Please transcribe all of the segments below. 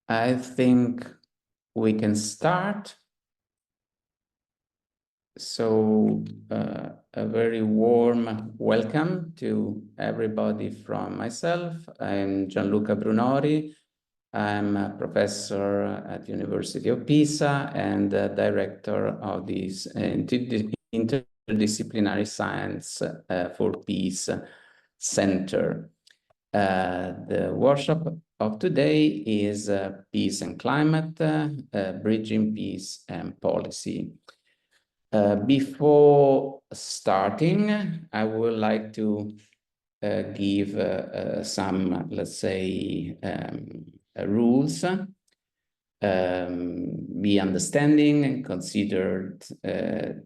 I think we can start. So a very warm welcome to everybody from myself. I'm Gianluca Brunori. I'm a professor at the University of Pisa and director of this interdisciplinary science for peace center. The workshop of today is Peace and Climate, Bridging Peace and Policy. Before starting, I would like to give some, let's say, rules. Be understanding and considered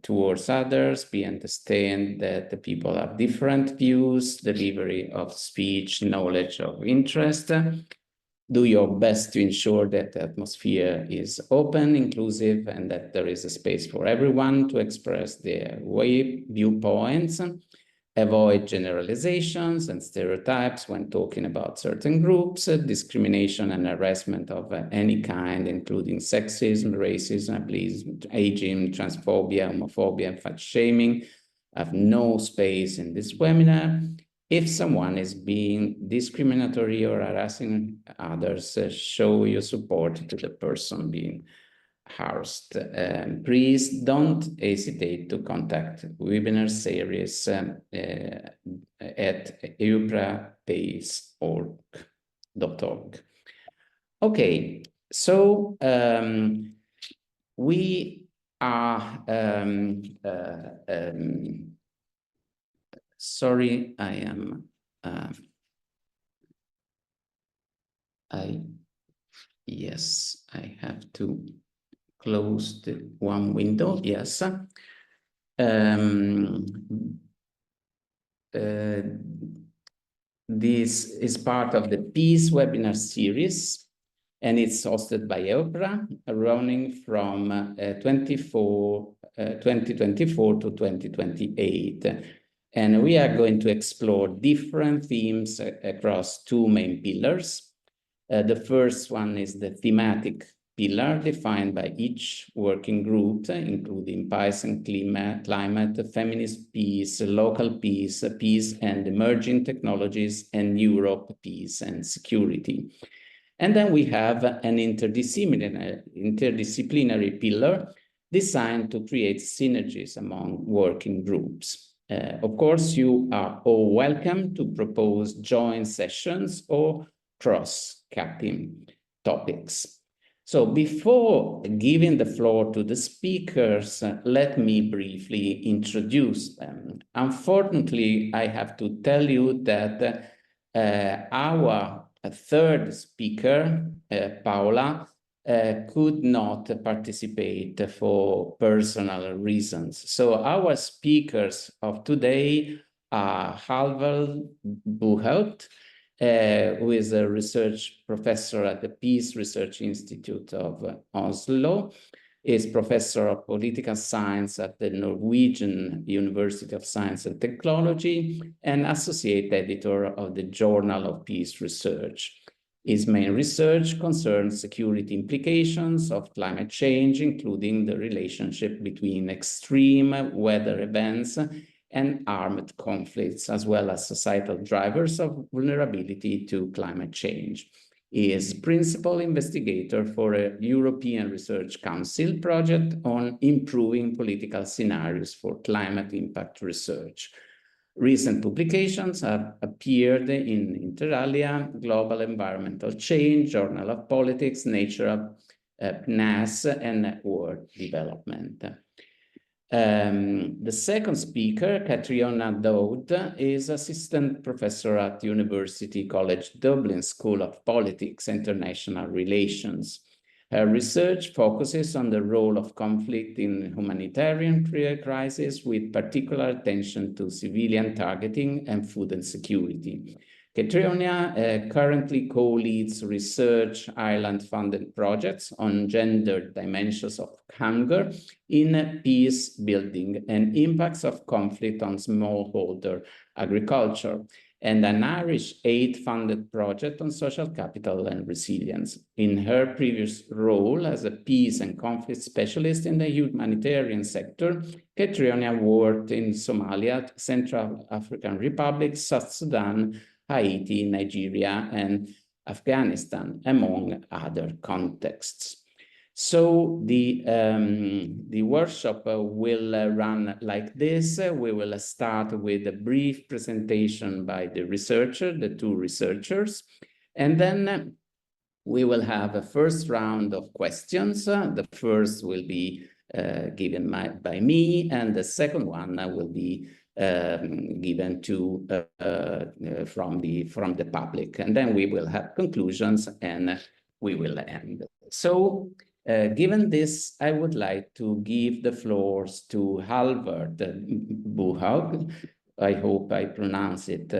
towards others, understand that the people have different views, delivery of speech, knowledge of interest. Do your best to ensure that the atmosphere is open, inclusive, and that there is a space for everyone to express their viewpoints. Avoid generalizations and stereotypes when talking about certain groups, discrimination and harassment of any kind, including sexism, racism, ableism, ageism, transphobia, homophobia, and fat shaming, have no space in this webinar. If someone is being discriminatory or harassing others, show your support to the person being harassed. Please don't hesitate to contact webinar series at euprapace.org. Okay, so we are sorry, I am yes, I have to close the one window, yes. This is part of the Peace webinar series, and it's hosted by EUPRA, running from 2024 to 2028. And we are going to explore different themes across two main pillars. The first one is the thematic pillar defined by each working group, including peace and climate, feminist peace, local peace, peace and emerging technologies, and Europe, peace and security. And then we have an interdisciplinary pillar designed to create synergies among working groups. Of course, you are all welcome to propose joint sessions or cross-cutting topics. So before giving the floor to the speakers, let me briefly introduce them. Unfortunately, I have to tell you that our third speaker, Paola, could not participate for personal reasons. So our speakers of today are Halvard Buchelt, who is a research professor at the Peace Research Institute of Oslo, is professor of political science at the Norwegian University of Science and Technology, and associate editor of the Journal of Peace Research. His main research concerns security implications of climate change, including the relationship between extreme weather events and armed conflicts, as well as societal drivers of vulnerability to climate change. He is principal investigator for a European Research Council project on improving political scenarios for climate impact research. Recent publications have appeared in Inter alia, Global Environmental Change, Journal of Politics, Nature, PNAS, and World Development. The second speaker, Catriona Dowd, is assistant professor at University College Dublin School of Politics, International Relations. Her research focuses on the role of conflict in humanitarian crises, with particular attention to civilian targeting and food insecurity. Catriona currently co-leads research Ireland-funded projects on gender dimensions of hunger in peace building and impacts of conflict on smallholder agriculture. and an Irish aid-funded project on social capital and resilience. In her previous role as a peace and conflict specialist in the humanitarian sector, Catriona worked in Somalia, Central African Republic, South Sudan, Haiti, Nigeria, and Afghanistan, among other contexts. So the workshop will run like this. We will start with a brief presentation by the researcher, the two researchers, and then we will have a first round of questions. The first will be given by me, and the second one will be given to from the public, and then we will have conclusions and we will end. So. Given this, I would like to give the floors to Halvard Buhaug. I hope I pronounce it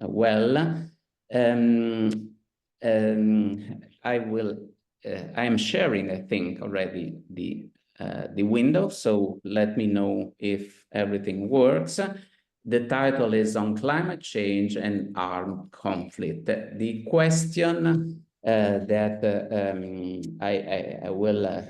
well. I am sharing, I think, already the window, so let me know if everything works. The title is on climate change and armed conflict. The question that I will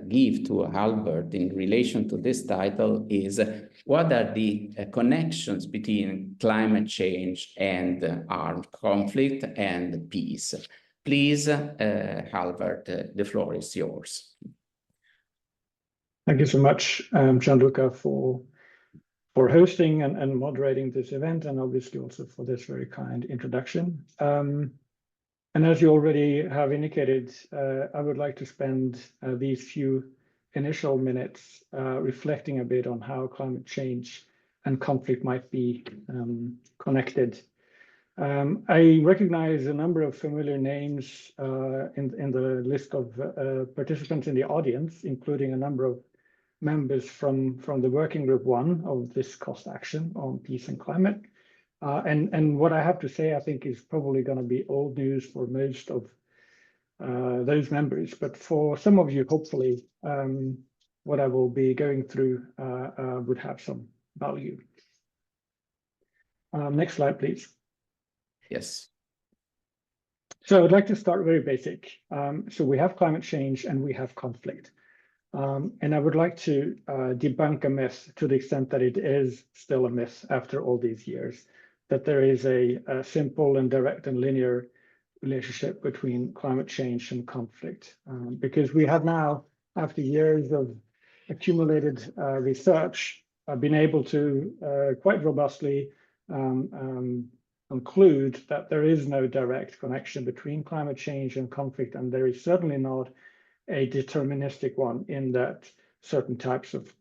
give to Albert in relation to this title is, what are the connections between climate change and armed conflict and peace? Please, Albert, the floor is yours. Thank you so much, Gianluca, for hosting and moderating this event, and obviously also for this very kind introduction. And as you already have indicated, I would like to spend these few initial minutes reflecting a bit on how climate change and conflict might be connected. I recognize a number of familiar names in the list of participants in the audience, including a number of members from the working group 1 of this cost action on peace and climate. And what I have to say, I think, is probably going to be old news for most of those members. But for some of you, hopefully, what I will be going through would have some value. Next slide, please. Yes. So I'd like to start very basic. So we have climate change and we have conflict. And I would like to debunk a myth to the extent that it is still a myth after all these years, that there is a simple and direct and linear relationship between climate change and conflict. Because we have now, after years of accumulated research, been able to quite robustly conclude that there is no direct connection between climate change and conflict, and there is certainly not a deterministic one in that certain types of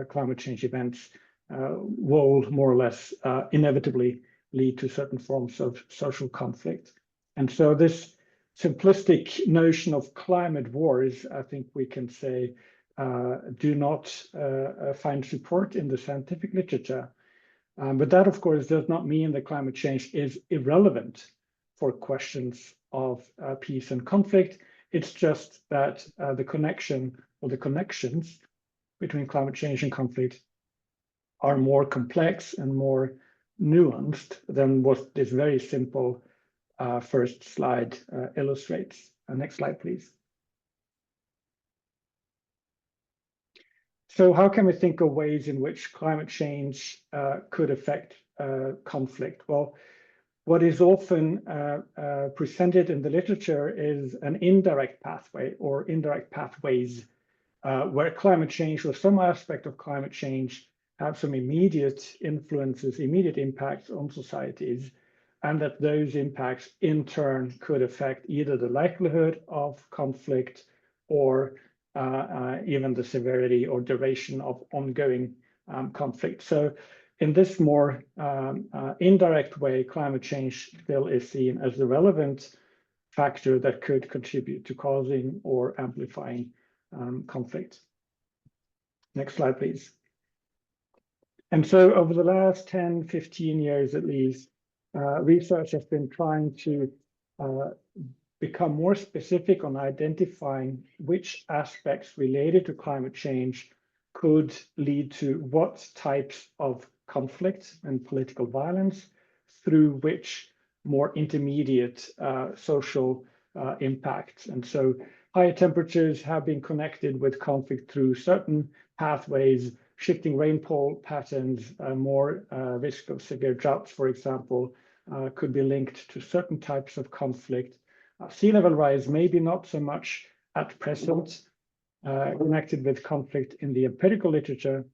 climate change events will more or less inevitably lead to certain forms of social conflict. And so this simplistic notion of climate wars, I think we can say, do not find support in the scientific literature. But that, of course, does not mean that climate change is irrelevant for questions of peace and conflict. It's just that the connection or the connections between climate change and conflict are more complex and more nuanced than what this very simple first slide illustrates. Next slide, please. So how can we think of ways in which climate change could affect conflict? Well, what is often presented in the literature is an indirect pathway or indirect pathways where climate change or some aspect of climate change have some immediate influences, immediate impacts on societies, and that those impacts in turn could affect either the likelihood of conflict or even the severity or duration of ongoing conflict. So in this more indirect way, climate change still is seen as the relevant factor that could contribute to causing or amplifying conflict. Next slide, please. And so over the last 10, 15 years at least, research has been trying to become more specific on identifying which aspects related to climate change could lead to what types of conflict and political violence, through which more intermediate social impacts. And so higher temperatures have been connected with conflict through certain pathways, shifting rainfall patterns, more risk of severe droughts, for example, could be linked to certain types of conflict. Sea level rise, maybe not so much at present connected with conflict in the empirical literature,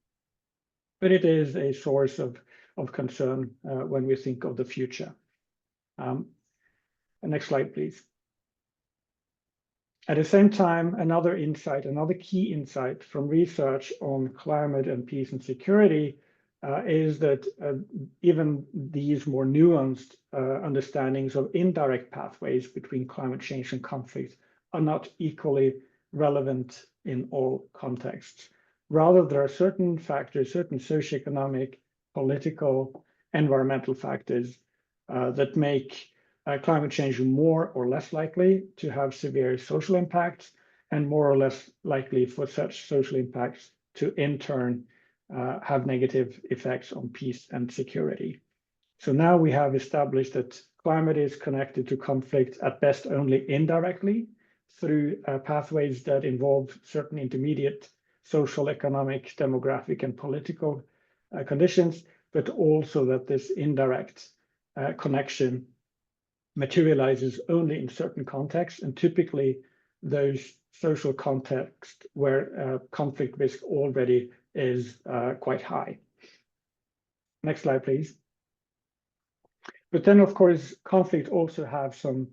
but it is a source of concern when we think of the future. Next slide, please. At the same time, another key insight from research on climate and peace and security is that even these more nuanced understandings of indirect pathways between climate change and conflict are not equally relevant in all contexts. Rather, there are certain factors, certain socioeconomic, political, environmental factors that make climate change more or less likely to have severe social impacts, and more or less likely for such social impacts to in turn have negative effects on peace and security. So now we have established that climate is connected to conflict at best only indirectly through pathways that involve certain intermediate social, economic, demographic, and political conditions, but also that this indirect connection materializes only in certain contexts, and typically those social contexts where conflict risk already is quite high. Next slide, please. But then, of course, conflict also have some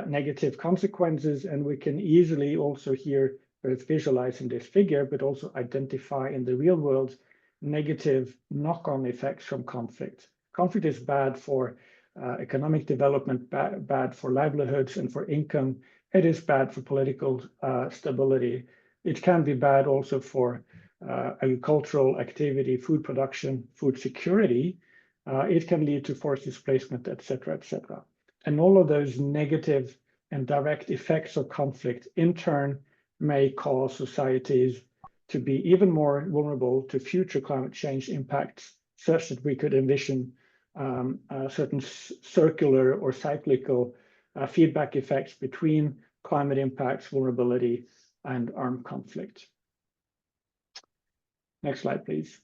negative consequences, and we can easily also here both visualize in this figure, but also identify in the real world negative knock-on effects from conflict. Conflict is bad for economic development, bad for livelihoods and for income. It is bad for political stability. It can be bad also for agricultural activity, food production, food security. It can lead to forced displacement, etc., etc. And all of those negative and direct effects of conflict in turn may cause societies to be even more vulnerable to future climate change impacts, such that we could envision certain circular or cyclical feedback effects between climate impacts, vulnerability, and armed conflict. Next slide, please.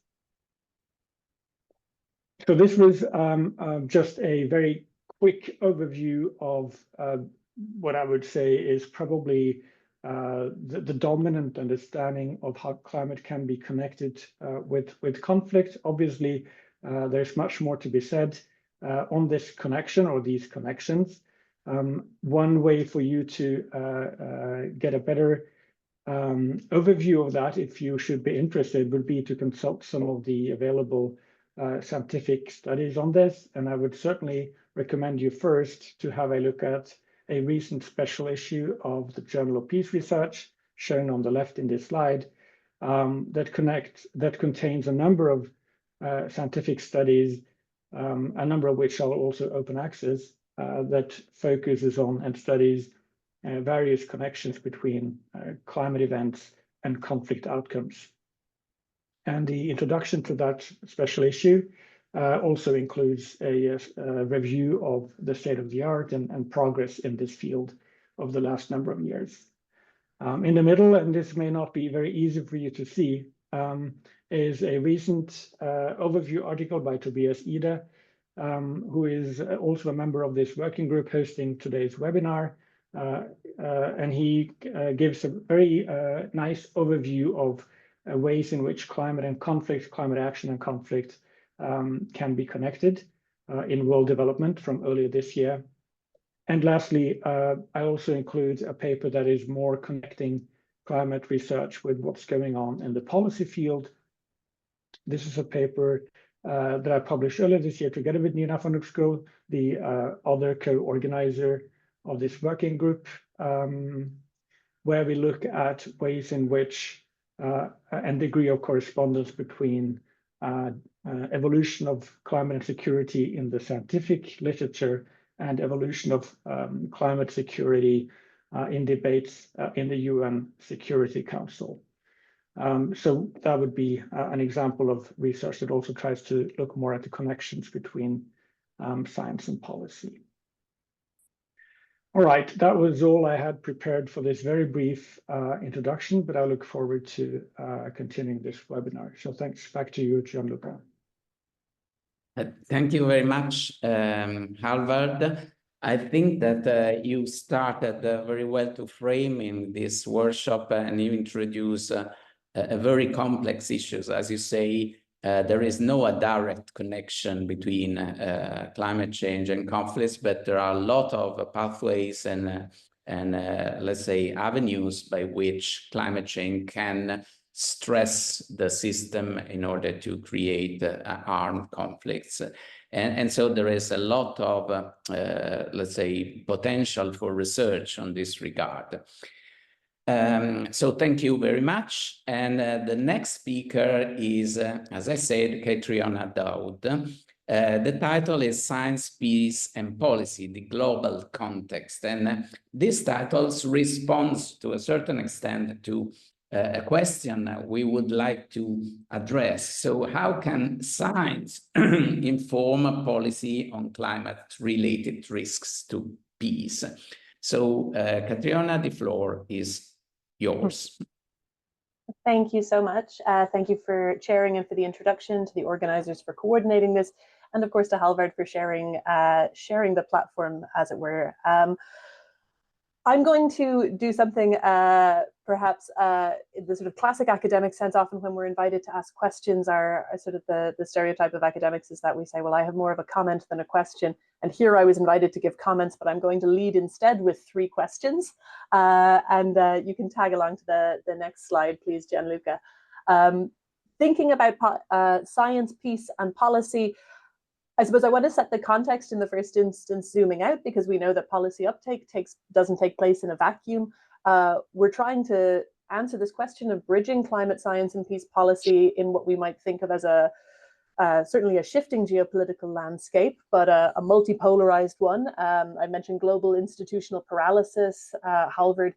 So this was just a very quick overview of what I would say is probably the dominant understanding of how climate can be connected with conflict. Obviously, there's much more to be said on this connection or these connections. One way for you to get a better overview of that, if you should be interested, would be to consult some of the available scientific studies on this. And I would certainly recommend you first to have a look at a recent special issue of the Journal of Peace Research, shown on the left in this slide, that contains a number of scientific studies, a number of which are also open access, that focuses on and studies various connections between climate events and conflict outcomes. And the introduction to that special issue also includes a review of the state of the art and progress in this field of the last number of years. In the middle, and this may not be very easy for you to see, is a recent overview article by Tobias Ida, who is also a member of this working group hosting today's webinar. And he gives a very nice overview of ways in which climate and conflict, climate action and conflict can be connected in world development from earlier this year. And lastly, I also include a paper that is more connecting climate research with what's going on in the policy field. This is a paper that I published earlier this year together with Nina van Hoekschool, the other co-organizer of this working group, where we look at ways in which and degree of correspondence between evolution of climate and security in the scientific literature and evolution of climate security in debates in the UN Security Council. So that would be an example of research that also tries to look more at the connections between science and policy. All right, that was all I had prepared for this very brief introduction, but I look forward to continuing this webinar. So thanks, back to you, Gianluca. Thank you very much, Halvard. I think that you started very well to frame in this workshop, and you introduce a very complex issues. As you say, there is no direct connection between climate change and conflicts, but there are a lot of pathways and let's say avenues by which climate change can stress the system in order to create armed conflicts. And so there is a lot of, let's say, potential for research on this regard. So thank you very much. And the next speaker is, as I said, Catriona Daud. The title is Science, Peace and Policy, the Global Context. And this title responds to a certain extent to a question we would like to address. So how can science inform policy on climate-related risks to peace? So Catriona, the floor is yours. Thank you so much. Thank you for chairing and for the introduction, to the organizers for coordinating this, and of course to Halvard for sharing the platform, as it were. I'm going to do something perhaps in the sort of classic academic sense. Often when we're invited to ask questions, are sort of the stereotype of academics is that we say, well, I have more of a comment than a question. And here I was invited to give comments, but I'm going to lead instead with 3 questions. And you can tag along to the next slide, please, Gianluca. Thinking about science, peace, and policy, I suppose I want to set the context in the first instance, zooming out, because we know that policy uptake doesn't take place in a vacuum. We're trying to answer this question of bridging climate science and peace policy in what we might think of as certainly a shifting geopolitical landscape, but a multipolarized one. I mentioned global institutional paralysis. Halvard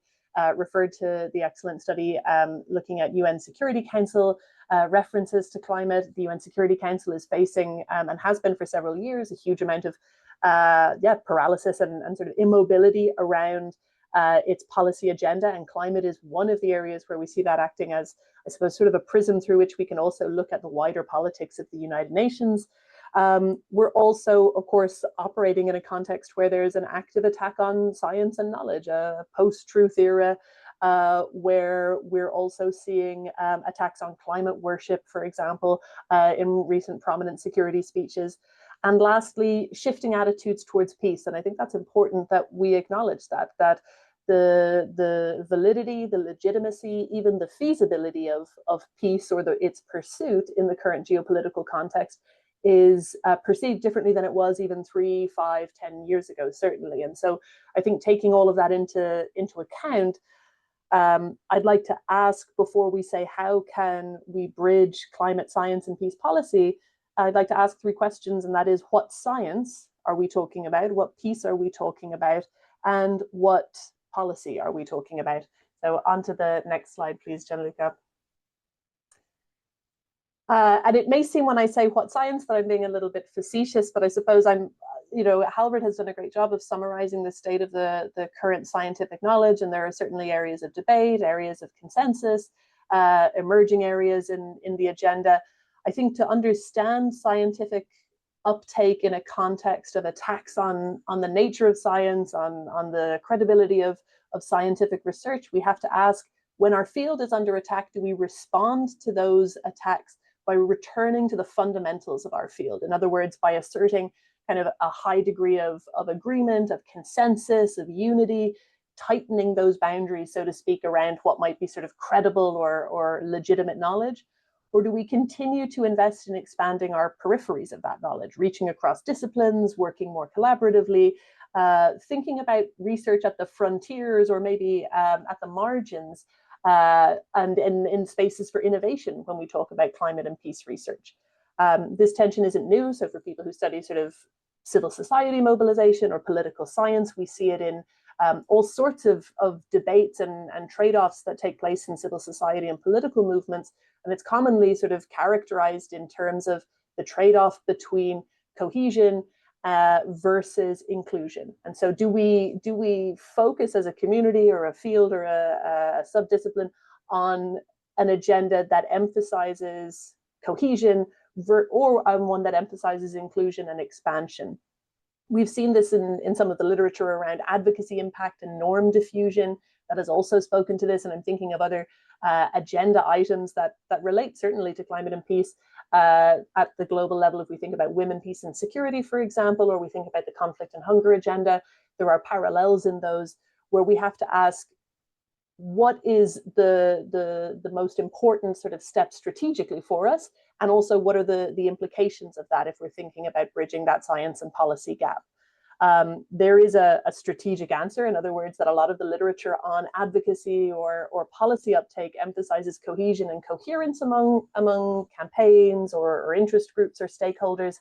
referred to the excellent study looking at UN Security Council references to climate. The UN Security Council is facing, and has been for several years, a huge amount of paralysis and sort of immobility around its policy agenda, and climate is one of the areas where we see that acting as, I suppose, sort of a prism through which we can also look at the wider politics of the United Nations. We're also, of course, operating in a context where there's an active attack on science and knowledge, a post-truth era, where we're also seeing attacks on climate worship, for example, in recent prominent security speeches. And lastly, shifting attitudes towards peace. And I think that's important that we acknowledge that the validity, the legitimacy, even the feasibility of peace or its pursuit in the current geopolitical context is perceived differently than it was even 3, 5, 10 years ago, certainly. And so I think taking all of that into account, I'd like to ask, before we say how can we bridge climate science and peace policy, I'd like to ask 3 questions, and that is, what science are we talking about? What peace are we talking about? And what policy are we talking about? So on to the next slide, please, Gianluca. And it may seem when I say what science that I'm being a little bit facetious, but I suppose Halvard has done a great job of summarizing the state of the current scientific knowledge, and there are certainly areas of debate, areas of consensus, emerging areas in the agenda. I think to understand scientific uptake in a context of attacks on the nature of science, on the credibility of scientific research, we have to ask, when our field is under attack, do we respond to those attacks by returning to the fundamentals of our field? In other words, by asserting kind of a high degree of agreement, of consensus, of unity, tightening those boundaries, so to speak, around what might be sort of credible or legitimate knowledge? Or do we continue to invest in expanding our peripheries of that knowledge, reaching across disciplines, working more collaboratively, thinking about research at the frontiers or maybe at the margins, and in spaces for innovation when we talk about climate and peace research? This tension isn't new. So for people who study sort of civil society mobilization or political science, we see it in all sorts of debates and trade-offs that take place in civil society and political movements. And it's commonly sort of characterized in terms of the trade-off between cohesion versus inclusion. And so do we focus as a community or a field or a subdiscipline on an agenda that emphasizes cohesion or on one that emphasizes inclusion and expansion? We've seen this in some of the literature around advocacy impact and norm diffusion that has also spoken to this, and I'm thinking of other agenda items that relate certainly to climate and peace at the global level. If we think about women, peace and security, for example, or we think about the conflict and hunger agenda, there are parallels in those where we have to ask, what is the most important sort of step strategically for us? And also, what are the implications of that if we're thinking about bridging that science and policy gap? There is a strategic answer. In other words, that a lot of the literature on advocacy or policy uptake emphasizes cohesion and coherence among campaigns or interest groups or stakeholders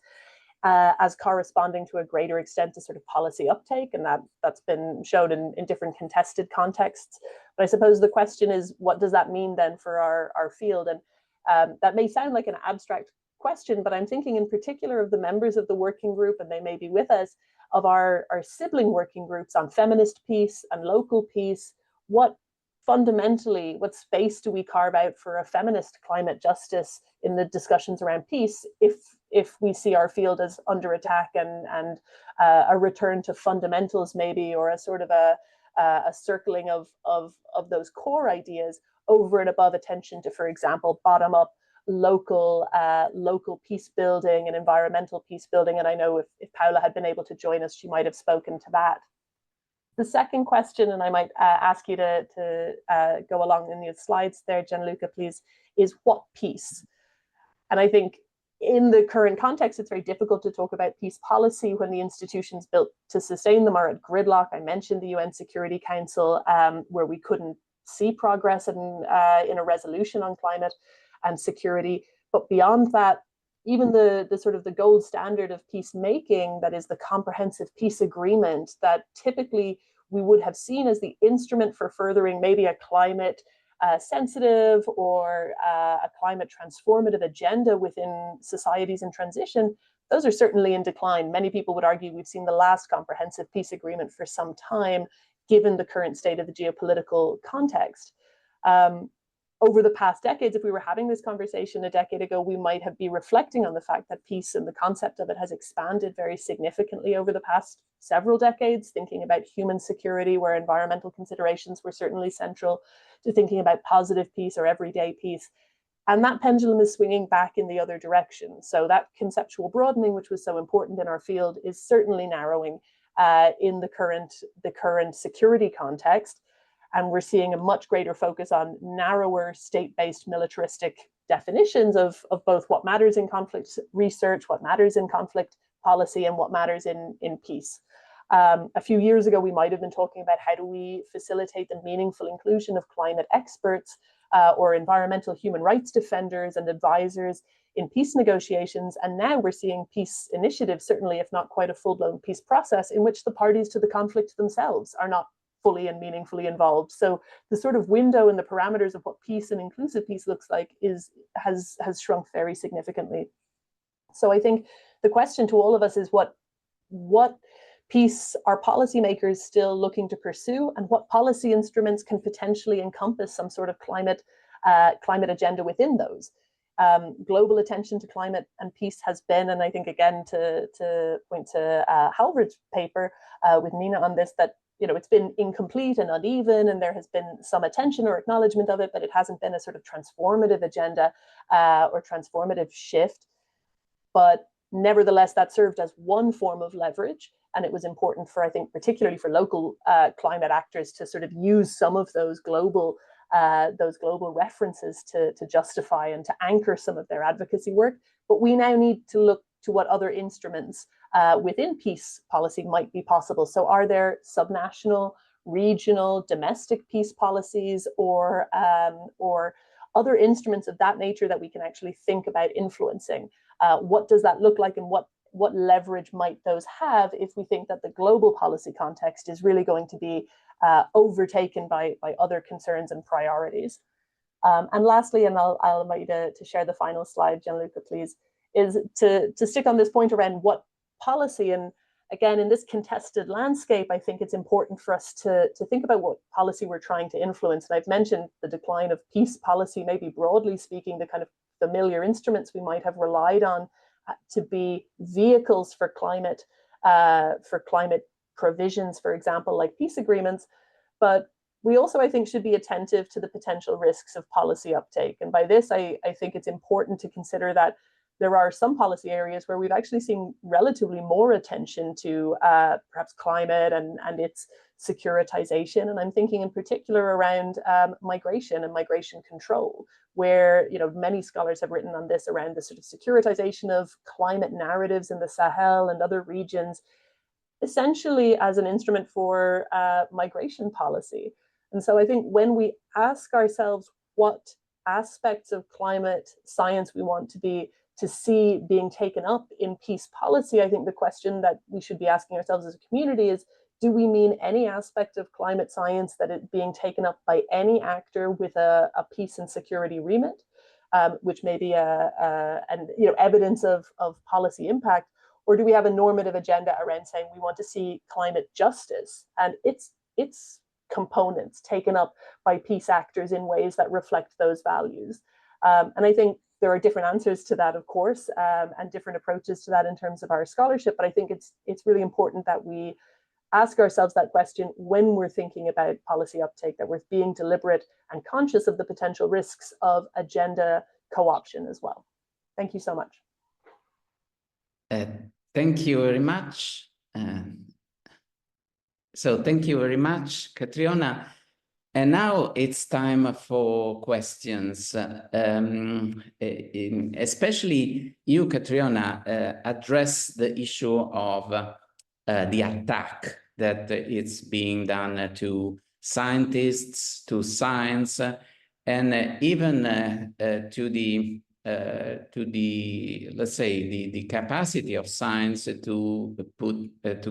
as corresponding to a greater extent to sort of policy uptake. And that's been shown in different contested contexts. But I suppose the question is, what does that mean then for our field? And that may sound like an abstract question, but I'm thinking in particular of the members of the working group, and they may be with us, of our sibling working groups on feminist peace and local peace. What space do we carve out for a feminist climate justice in the discussions around peace if we see our field as under attack and a return to fundamentals maybe, or a sort of a circling of those core ideas over and above attention to, for example, bottom-up local peace building and environmental peace building. And I know if Paula had been able to join us, she might have spoken to that. The second question, and I might ask you to go along in the slides there, Gianluca, please, is what peace? And I think in the current context, it's very difficult to talk about peace policy when the institutions built to sustain them are at gridlock. I mentioned the UN Security Council, where we couldn't see progress in a resolution on climate and security. But beyond that, even the sort of the gold standard of peacemaking, that is the comprehensive peace agreement that typically we would have seen as the instrument for furthering maybe a climate sensitive or a climate transformative agenda within societies in transition, those are certainly in decline. Many people would argue we've seen the last comprehensive peace agreement for some time, given the current state of the geopolitical context. Over the past decades, if we were having this conversation a decade ago, we might be reflecting on the fact that peace and the concept of it has expanded very significantly over the past several decades, thinking about human security, where environmental considerations were certainly central, to thinking about positive peace or everyday peace. And that pendulum is swinging back in the other direction. So that conceptual broadening, which was so important in our field, is certainly narrowing in the current security context. And we're seeing a much greater focus on narrower state-based militaristic definitions of both what matters in conflict research, what matters in conflict policy, and what matters in peace. A few years ago, we might have been talking about how do we facilitate the meaningful inclusion of climate experts or environmental human rights defenders and advisors in peace negotiations. And now we're seeing peace initiatives, certainly if not quite a full-blown peace process, in which the parties to the conflict themselves are not fully and meaningfully involved. So the sort of window and the parameters of what peace and inclusive peace looks like has shrunk very significantly. So I think the question to all of us is what peace are policymakers still looking to pursue, and what policy instruments can potentially encompass some sort of climate agenda within those. Global attention to climate and peace has been, and I think again to point to Halvard's paper with Nina on this, that it's been incomplete and uneven, and there has been some attention or acknowledgement of it, but it hasn't been a sort of transformative agenda or transformative shift. But nevertheless, that served as one form of leverage, and it was important for, I think, particularly for local climate actors to sort of use some of those global references to justify and to anchor some of their advocacy work. But we now need to look to what other instruments within peace policy might be possible. So are there subnational, regional, domestic peace policies or other instruments of that nature that we can actually think about influencing? What does that look like, and what leverage might those have if we think that the global policy context is really going to be overtaken by other concerns and priorities? And lastly, and I'll invite you to share the final slide, Gianluca, please, is to stick on this point around what policy. And again, in this contested landscape, I think it's important for us to think about what policy we're trying to influence. And I've mentioned the decline of peace policy, maybe broadly speaking, the kind of familiar instruments we might have relied on to be vehicles for climate provisions, for example, like peace agreements. But we also, I think, should be attentive to the potential risks of policy uptake. And by this, I think it's important to consider that there are some policy areas where we've actually seen relatively more attention to perhaps climate and its securitization. And I'm thinking in particular around migration and migration control, where many scholars have written on this around the sort of securitization of climate narratives in the Sahel and other regions, essentially as an instrument for migration policy. And so I think when we ask ourselves what aspects of climate science we want to see being taken up in peace policy, I think the question that we should be asking ourselves as a community is, do we mean any aspect of climate science that is being taken up by any actor with a peace and security remit, which may be evidence of policy impact, or do we have a normative agenda around saying we want to see climate justice and its components taken up by peace actors in ways that reflect those values? And I think there are different answers to that, of course, and different approaches to that in terms of our scholarship. But I think it's really important that we ask ourselves that question when we're thinking about policy uptake, that we're being deliberate and conscious of the potential risks of agenda co-option as well. Thank you so much. Thank you very much. So thank you very much, Catriona. And now it's time for questions. Especially you, Catriona, address the issue of the attack that it's being done to scientists, to science, and even to the let's say the capacity of science to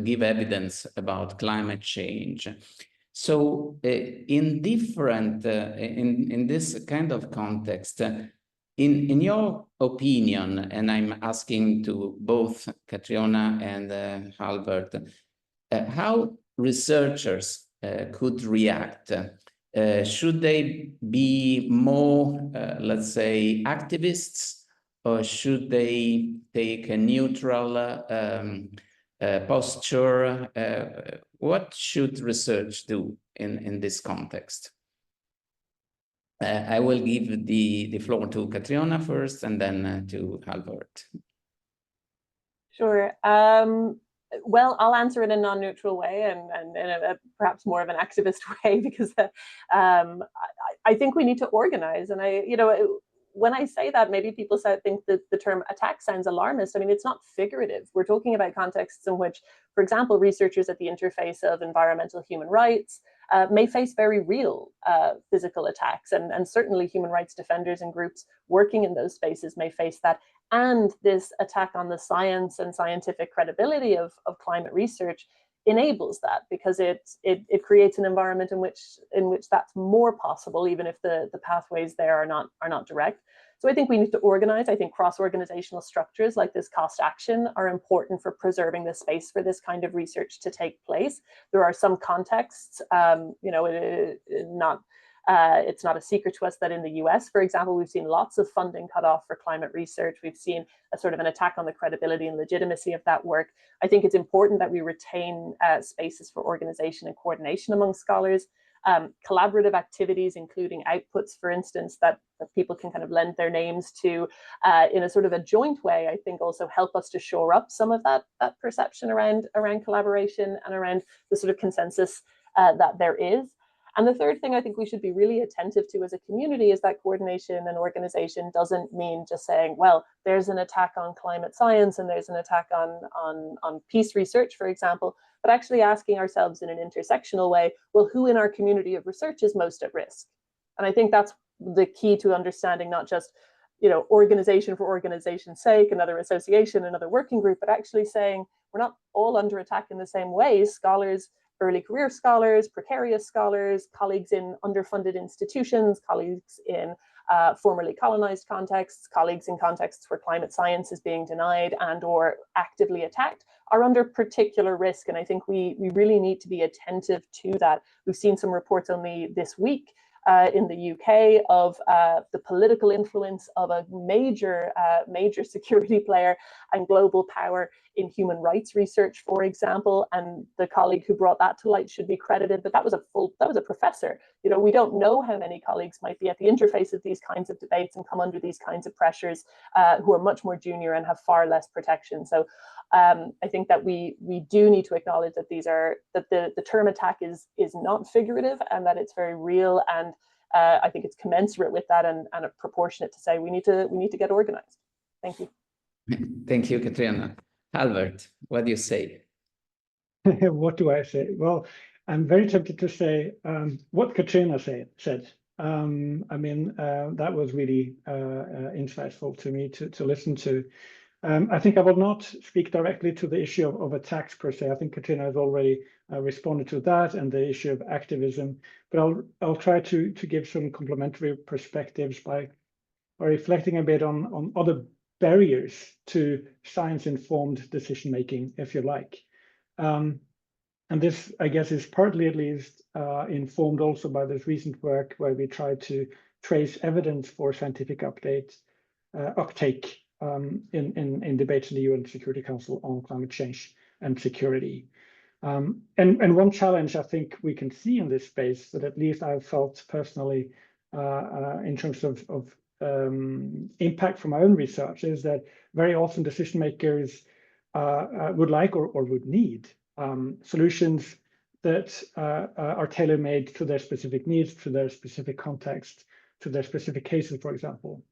give evidence about climate change. So in this kind of context, in your opinion, and I'm asking to both Catriona and Halvard, how researchers could react? Should they be more, let's say, activists, or should they take a neutral posture? What should research do in this context? I will give the floor to Catriona first, and then to Halvard. Sure. Well, I'll answer in a non-neutral way and in a perhaps more of an activist way, because I think we need to organize. And when I say that, maybe people think that the term attack sounds alarmist. I mean, it's not figurative. We're talking about contexts in which, for example, researchers at the interface of environmental human rights may face very real physical attacks. And certainly human rights defenders and groups working in those spaces may face that. And this attack on the science and scientific credibility of climate research enables that, because it creates an environment in which that's more possible, even if the pathways there are not direct. So I think we need to organize. I think cross-organizational structures like this cost action are important for preserving the space for this kind of research to take place. There are some contexts, it's not a secret to us that in the US, for example, we've seen lots of funding cut off for climate research. We've seen a sort of an attack on the credibility and legitimacy of that work. I think it's important that we retain spaces for organization and coordination among scholars. Collaborative activities, including outputs, for instance, that people can kind of lend their names to in a sort of a joint way, I think also help us to shore up some of that perception around collaboration and around the sort of consensus that there is. And the third thing I think we should be really attentive to as a community is that coordination and organization doesn't mean just saying, well, there's an attack on climate science and there's an attack on peace research, for example, but actually asking ourselves in an intersectional way, well, who in our community of research is most at risk? And I think that's the key to understanding not just, organization for organization's sake, another association, another working group, but actually saying we're not all under attack in the same ways. Scholars, early career scholars, precarious scholars, colleagues in underfunded institutions, colleagues in formerly colonized contexts, colleagues in contexts where climate science is being denied and or actively attacked, are under particular risk. And I think we really need to be attentive to that. We've seen some reports only this week in the UK of the political influence of a major security player and global power in human rights research, for example. And the colleague who brought that to light should be credited, but that was a professor. You know, we don't know how many colleagues might be at the interface of these kinds of debates and come under these kinds of pressures who are much more junior and have far less protection. So I think that we do need to acknowledge that the term attack is not figurative, and that it's very real, and I think it's commensurate with that and proportionate to say we need to get organized. Thank you. Thank you, Katrina. Albert, what do you say? What do I say? Well, I'm very tempted to say what Katrina said. I mean, that was really insightful to me to listen to. I think I will not speak directly to the issue of attacks per se. I think Katrina has already responded to that and the issue of activism, but I'll try to give some complementary perspectives by reflecting a bit on other barriers to science-informed decision-making, if you like. And this, I guess, is partly at least informed also by this recent work where we try to trace evidence for scientific uptake in debates in the UN Security Council on climate change and security. And one challenge I think we can see in this space that at least I've felt personally in terms of impact from my own research is that very often decision makers would like or would need solutions that are tailor-made to their specific needs, to their specific context, to their specific cases, for example.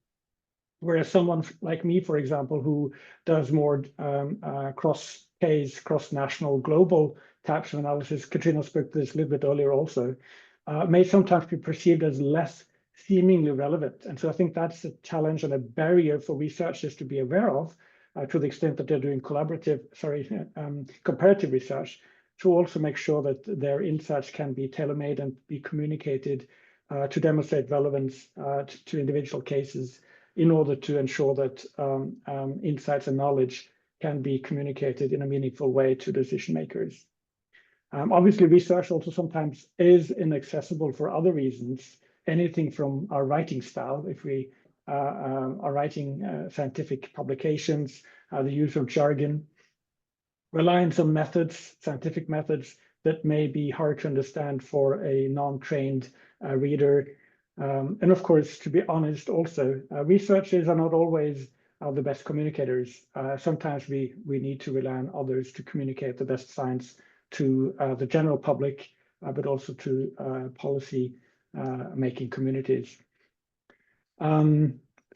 Whereas someone like me, for example, who does more cross-case, cross-national, global types of analysis, Katrina spoke to this a little bit earlier also, may sometimes be perceived as less seemingly relevant. And so I think that's a challenge and a barrier for researchers to be aware of, to the extent that they're doing comparative research, to also make sure that their insights can be tailor-made and be communicated to demonstrate relevance to individual cases, in order to ensure that insights and knowledge can be communicated in a meaningful way to decision makers. Obviously, research also sometimes is inaccessible for other reasons, anything from our writing style. If we are writing scientific publications, the use of jargon, reliance on methods, scientific methods that may be hard to understand for a non-trained reader. And of course, to be honest, also, researchers are not always the best communicators. Sometimes we need to rely on others to communicate the best science to the general public, but also to policy making communities.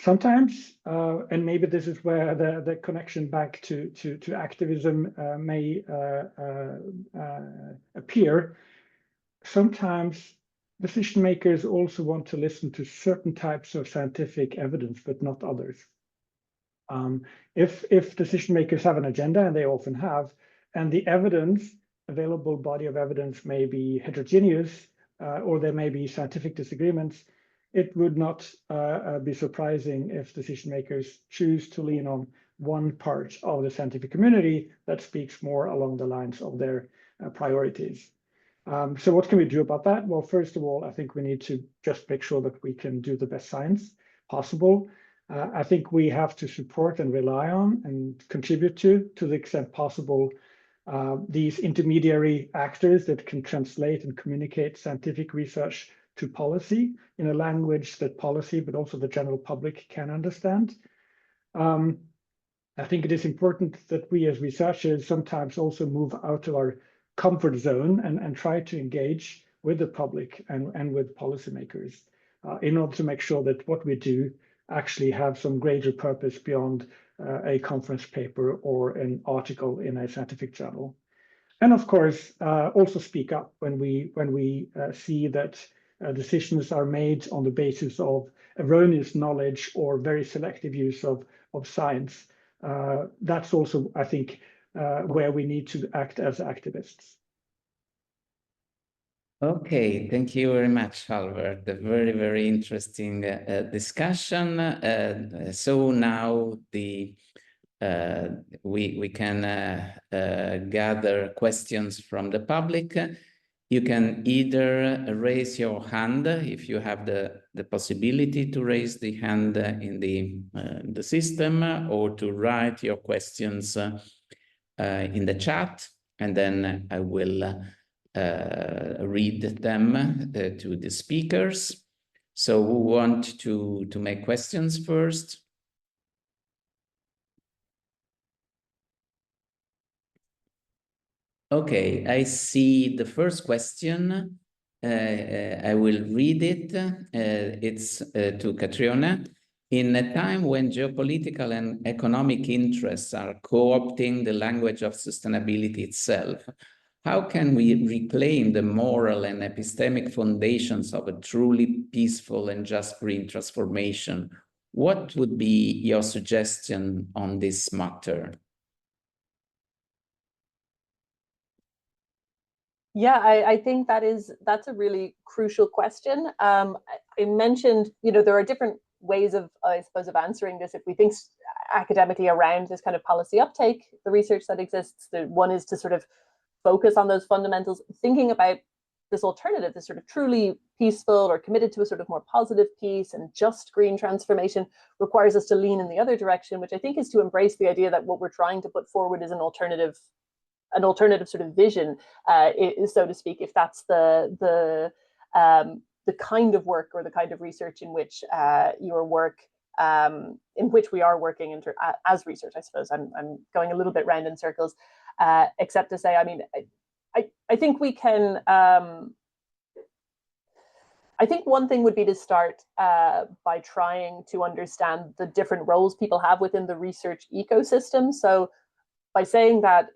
Sometimes, and maybe this is where the connection back to activism may appear, sometimes decision makers also want to listen to certain types of scientific evidence, but not others. If decision makers have an agenda, and they often have, and the available body of evidence may be heterogeneous, or there may be scientific disagreements, it would not be surprising if decision makers choose to lean on one part of the scientific community that speaks more along the lines of their priorities. So what can we do about that? Well, first of all, I think we need to just make sure that we can do the best science possible. I think we have to support and rely on and contribute to the extent possible, these intermediary actors that can translate and communicate scientific research to policy in a language that policy, but also the general public can understand. I think it is important that we as researchers sometimes also move out of our comfort zone and try to engage with the public and with policymakers in order to make sure that what we do actually have some greater purpose beyond a conference paper or an article in a scientific journal. And of course, also speak up when we see that decisions are made on the basis of erroneous knowledge or very selective use of science. That's also, I think, where we need to act as activists. Okay, thank you very much, Albert. A very, very interesting discussion. So now the we can gather questions from the public. You can either raise your hand if you have the possibility to raise the hand in the system, or to write your questions in the chat, and then I will read them to the speakers. So who want to make questions first? Okay, I see the first question. I will read it. It's to Catriona. In a time when geopolitical and economic interests are co-opting the language of sustainability itself, how can we reclaim the moral and epistemic foundations of a truly peaceful and just green transformation? What would be your suggestion on this matter? Yeah, I think that's a really crucial question. I mentioned, there are different ways of, I suppose, of answering this. If we think academically around this kind of policy uptake, the research that exists, the one is to sort of focus on those fundamentals, thinking about this alternative, this sort of truly peaceful or committed to a sort of more positive peace and just green transformation, requires us to lean in the other direction, which I think is to embrace the idea that what we're trying to put forward is an alternative sort of vision, so to speak, if that's the kind of work or the kind of research in which your work, in which we are working as research. I suppose I'm going a little bit round in circles, except to say, I mean, I think we can. I think one thing would be to start by trying to understand the different roles people have within the research ecosystem. So by saying that,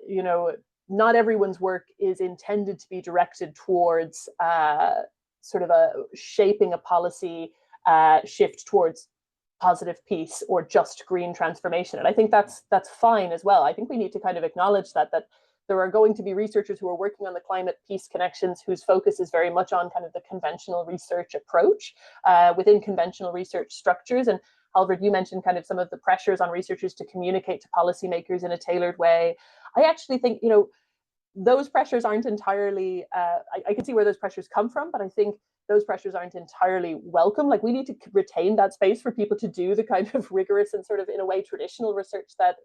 not everyone's work is intended to be directed towards sort of shaping a policy shift towards positive peace or just green transformation. And I think that's fine as well. I think we need to kind of acknowledge that there are going to be researchers who are working on the climate peace connections whose focus is very much on kind of the conventional research approach within conventional research structures. And Halvard, you mentioned kind of some of the pressures on researchers to communicate to policymakers in a tailored way. I actually think, those pressures aren't entirely, I can see where those pressures come from, but I think those pressures aren't entirely welcome. Like, we need to retain that space for people to do the kind of rigorous and sort of, in a way, traditional research that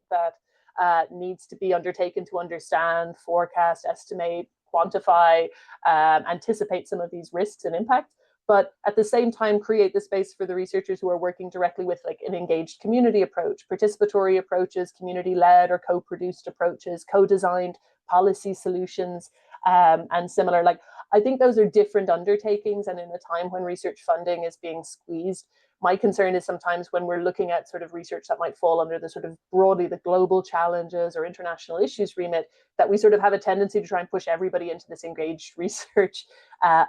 needs to be undertaken to understand, forecast, estimate, quantify, anticipate some of these risks and impacts, but at the same time create the space for the researchers who are working directly with like an engaged community approach, participatory approaches, community-led or co-produced approaches, co-designed policy solutions, and similar. Like, I think those are different undertakings, and in a time when research funding is being squeezed, my concern is sometimes when we're looking at sort of research that might fall under the sort of broadly the global challenges or international issues remit, that we sort of have a tendency to try and push everybody into this engaged research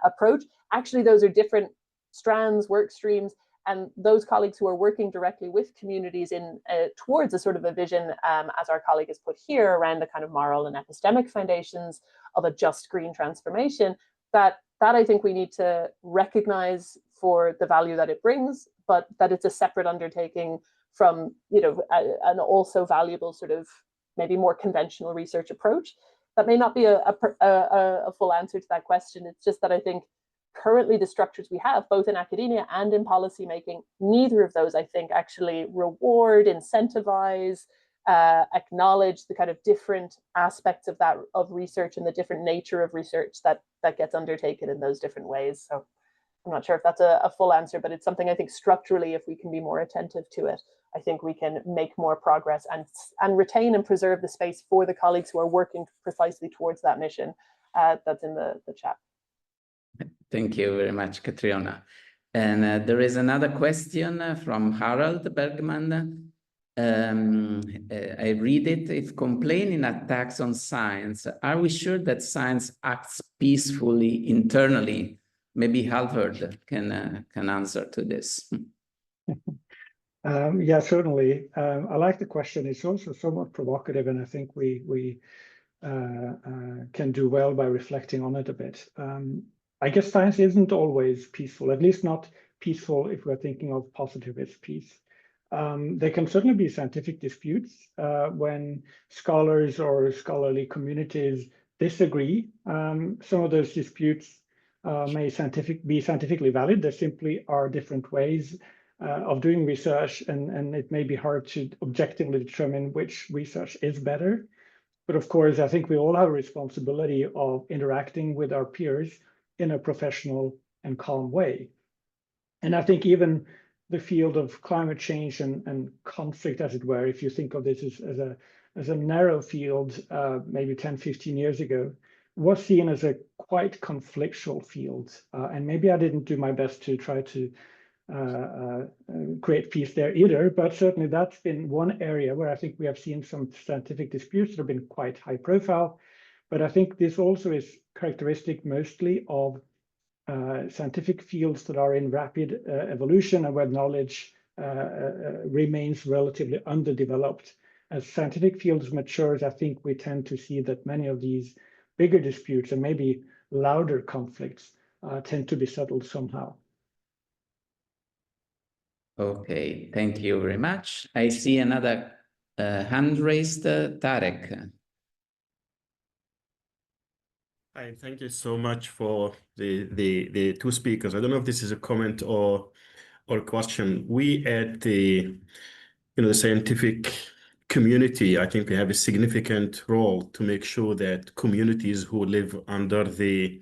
approach. Actually, those are different strands, work streams, and those colleagues who are working directly with communities in towards a sort of a vision, as our colleague has put here, around the kind of moral and epistemic foundations of a just green transformation, that I think we need to recognize for the value that it brings, but that it's a separate undertaking from, an also valuable sort of maybe more conventional research approach. That may not be a full answer to that question. It's just that I think currently the structures we have, both in academia and in policymaking, neither of those, I think, actually reward, incentivize, acknowledge the kind of different aspects of research and the different nature of research that gets undertaken in those different ways. So I'm not sure if that's a full answer, but it's something I think structurally, if we can be more attentive to it, I think we can make more progress and retain and preserve the space for the colleagues who are working precisely towards that mission that's in the chat. Thank you very much, Catriona. And there is another question from Harald Bergman. I read it. If complaining attacks on science, are we sure that science acts peacefully internally? Maybe Halvard can answer to this. Yeah, certainly. I like the question. It's also somewhat provocative, and I think we can do well by reflecting on it a bit. I guess science isn't always peaceful, at least not peaceful if we're thinking of positivist peace. There can certainly be scientific disputes when scholars or scholarly communities disagree. Some of those disputes may be scientifically valid. There simply are different ways of doing research, and it may be hard to objectively determine which research is better. But of course, I think we all have a responsibility of interacting with our peers in a professional and calm way. And I think even the field of climate change and conflict, as it were, if you think of this as a narrow field, maybe 10, 15 years ago, was seen as a quite conflictual field. And maybe I didn't do my best to try to create peace there either, but certainly that's been one area where I think we have seen some scientific disputes that have been quite high profile. But I think this also is characteristic mostly of scientific fields that are in rapid evolution and where knowledge remains relatively underdeveloped. As scientific fields matures, I think we tend to see that many of these bigger disputes and maybe louder conflicts tend to be settled somehow. Okay, thank you very much. I see another hand raised, Tarek. Hi, thank you so much for the two speakers. I don't know if this is a comment or a question. We at the the scientific community, I think we have a significant role to make sure that communities who live under the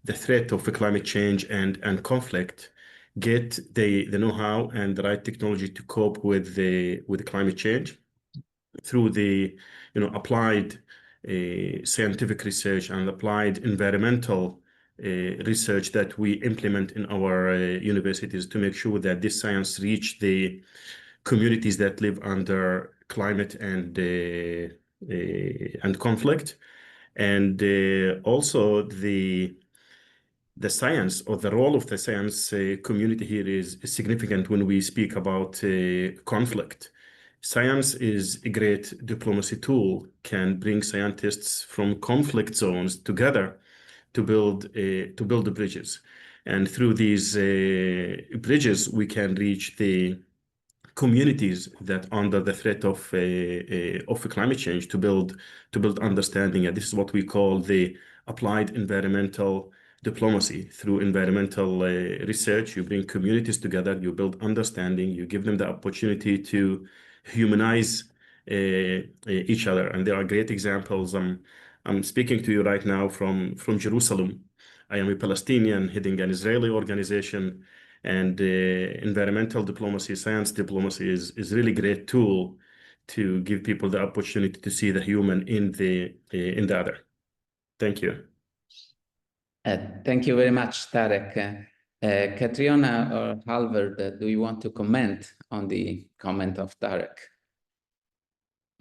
threat of climate change and conflict get the know-how and the right technology to cope with the climate change through the applied scientific research and applied environmental research that we implement in our universities to make sure that this science reach the communities that live under climate and conflict, and also the science or the role of the science community here is significant when we speak about conflict. Science is a great diplomacy tool, can bring scientists from conflict zones together to build the bridges. And through these bridges, we can reach the communities that under the threat of climate change to build understanding. And this is what we call the applied environmental diplomacy. Through environmental research, you bring communities together, you build understanding, you give them the opportunity to humanize each other. And there are great examples. I'm speaking to you right now from Jerusalem. I am a Palestinian heading an Israeli organization, and environmental diplomacy, science diplomacy is really great tool to give people the opportunity to see the human in the other. Thank you. Thank you very much, Tarek. Catriona or Halvard, do you want to comment on the comment of Tarek